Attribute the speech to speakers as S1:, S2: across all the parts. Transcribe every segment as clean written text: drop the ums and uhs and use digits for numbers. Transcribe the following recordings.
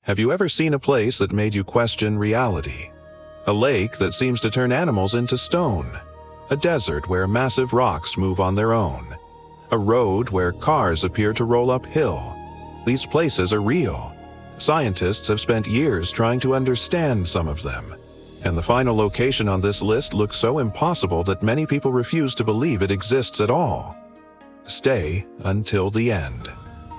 S1: Have you ever seen a place that made you question reality? A lake that seems to turn animals into stone. A desert where massive rocks move on their own. A road where cars appear to roll uphill. These places are real. Scientists have spent years trying to understand some of them. And the final location on this list looks so impossible that many people refuse to believe it exists at all. Stay until the end.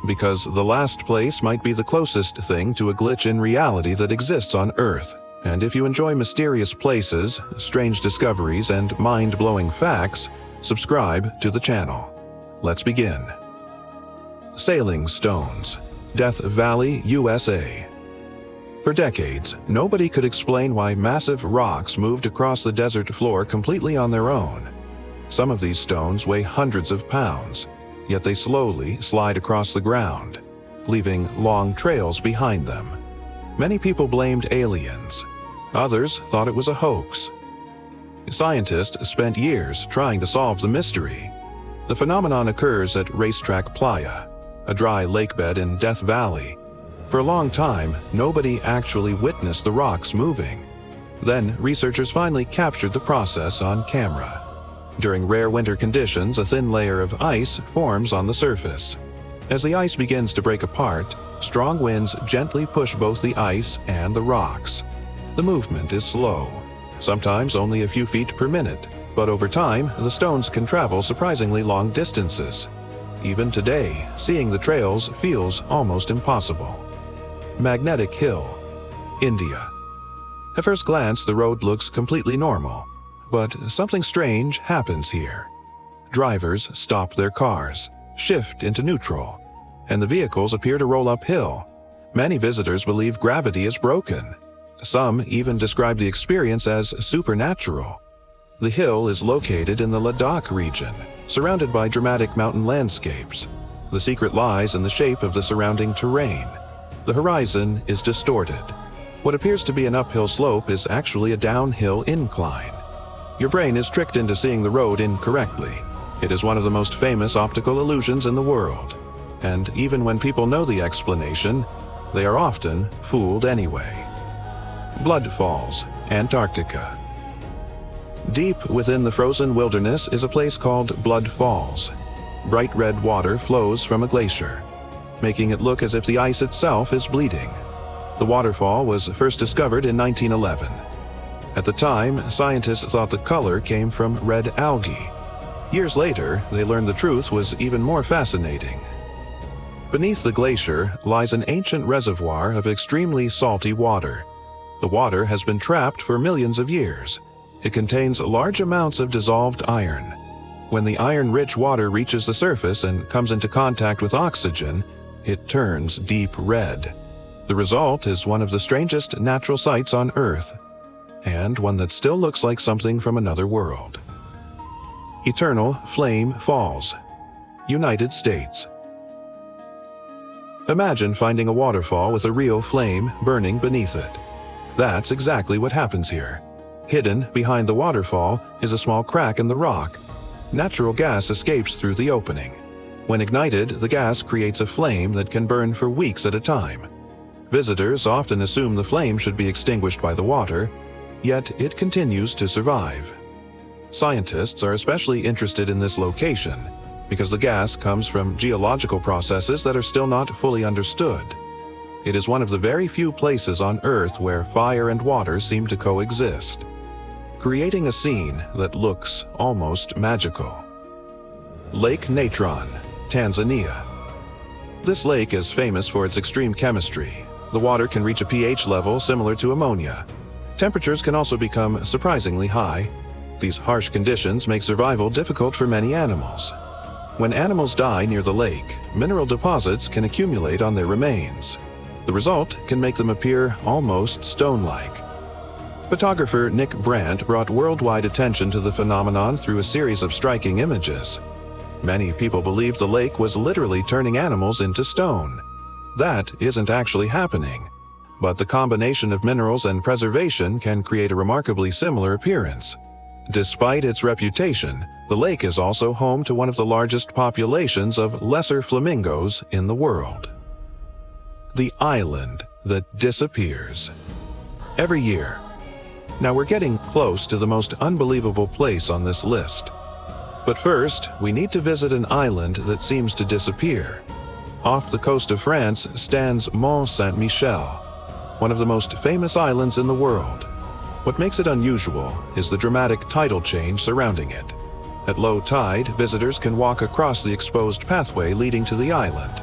S1: Because the last place might be the closest thing to a glitch in reality that exists on Earth. And if you enjoy mysterious places, strange discoveries, and mind-blowing facts, subscribe to the channel. Let's begin. Sailing Stones, Death Valley, USA. For decades, nobody could explain why massive rocks moved across the desert floor completely on their own. Some of these stones weigh hundreds of pounds, yet they slowly slide across the ground, leaving long trails behind them. Many people blamed aliens. Others thought it was a hoax. Scientists spent years trying to solve the mystery. The phenomenon occurs at Racetrack Playa, a dry lakebed in Death Valley. For a long time, nobody actually witnessed the rocks moving. Then, researchers finally captured the process on camera. During rare winter conditions, a thin layer of ice forms on the surface. As the ice begins to break apart, strong winds gently push both the ice and the rocks. The movement is slow, sometimes only a few feet per minute, but over time, the stones can travel surprisingly long distances. Even today, seeing the trails feels almost impossible. Magnetic Hill, India. At first glance, the road looks completely normal. But something strange happens here. Drivers stop their cars, shift into neutral, and the vehicles appear to roll uphill. Many visitors believe gravity is broken. Some even describe the experience as supernatural. The hill is located in the Ladakh region, surrounded by dramatic mountain landscapes. The secret lies in the shape of the surrounding terrain. The horizon is distorted. What appears to be an uphill slope is actually a downhill incline. Your brain is tricked into seeing the road incorrectly. It is one of the most famous optical illusions in the world. And even when people know the explanation, they are often fooled anyway. Blood Falls, Antarctica. Deep within the frozen wilderness is a place called Blood Falls. Bright red water flows from a glacier, making it look as if the ice itself is bleeding. The waterfall was first discovered in 1911. At the time, scientists thought the color came from red algae. Years later, they learned the truth was even more fascinating. Beneath the glacier lies an ancient reservoir of extremely salty water. The water has been trapped for millions of years. It contains large amounts of dissolved iron. When the iron-rich water reaches the surface and comes into contact with oxygen, it turns deep red. The result is one of the strangest natural sights on Earth, and one that still looks like something from another world. Eternal Flame Falls, United States. Imagine finding a waterfall with a real flame burning beneath it. That's exactly what happens here. Hidden behind the waterfall is a small crack in the rock. Natural gas escapes through the opening. When ignited, the gas creates a flame that can burn for weeks at a time. Visitors often assume the flame should be extinguished by the water, yet it continues to survive. Scientists are especially interested in this location because the gas comes from geological processes that are still not fully understood. It is one of the very few places on Earth where fire and water seem to coexist, creating a scene that looks almost magical. Lake Natron, Tanzania. This lake is famous for its extreme chemistry. The water can reach a pH level similar to ammonia. Temperatures can also become surprisingly high. These harsh conditions make survival difficult for many animals. When animals die near the lake, mineral deposits can accumulate on their remains. The result can make them appear almost stone-like. Photographer Nick Brandt brought worldwide attention to the phenomenon through a series of striking images. Many people believe the lake was literally turning animals into stone. That isn't actually happening. But the combination of minerals and preservation can create a remarkably similar appearance. Despite its reputation, the lake is also home to one of the largest populations of lesser flamingos in the world. The island that disappears. Every year. Now we're getting close to the most unbelievable place on this list. But first, we need to visit an island that seems to disappear. Off the coast of France stands Mont Saint-Michel, one of the most famous islands in the world. What makes it unusual is the dramatic tidal change surrounding it. At low tide, visitors can walk across the exposed pathway leading to the island.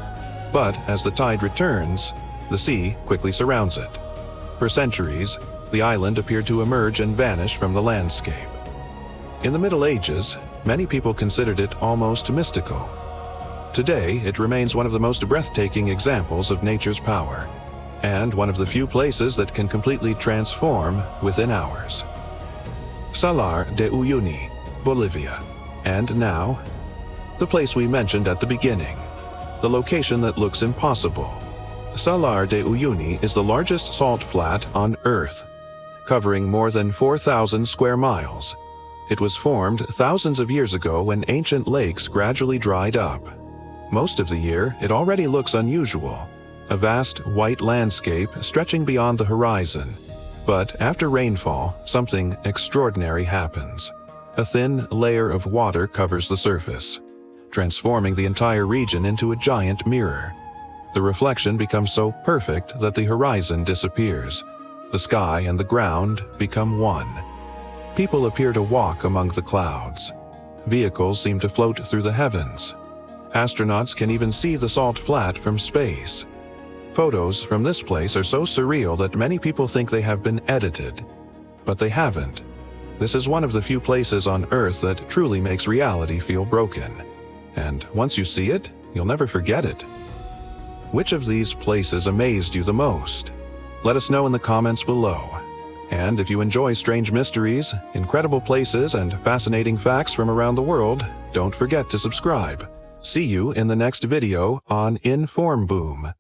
S1: But as the tide returns, the sea quickly surrounds it. For centuries, the island appeared to emerge and vanish from the landscape. In the Middle Ages, many people considered it almost mystical. Today, it remains one of the most breathtaking examples of nature's power, and one of the few places that can completely transform within hours. Salar de Uyuni, Bolivia. And now, the place we mentioned at the beginning, the location that looks impossible. Salar de Uyuni is the largest salt flat on Earth, covering more than 4,000 square miles. It was formed thousands of years ago when ancient lakes gradually dried up. Most of the year, it already looks unusual, a vast white landscape stretching beyond the horizon. But after rainfall, something extraordinary happens. A thin layer of water covers the surface, transforming the entire region into a giant mirror. The reflection becomes so perfect that the horizon disappears. The sky and the ground become one. People appear to walk among the clouds. Vehicles seem to float through the heavens. Astronauts can even see the salt flat from space. Photos from this place are so surreal that many people think they have been edited. But they haven't. This is one of the few places on Earth that truly makes reality feel broken. And once you see it, you'll never forget it. Which of these places amazed you the most? Let us know in the comments below. And if you enjoy strange mysteries, incredible places, and fascinating facts from around the world, don't forget to subscribe. See you in the next video on Informboom.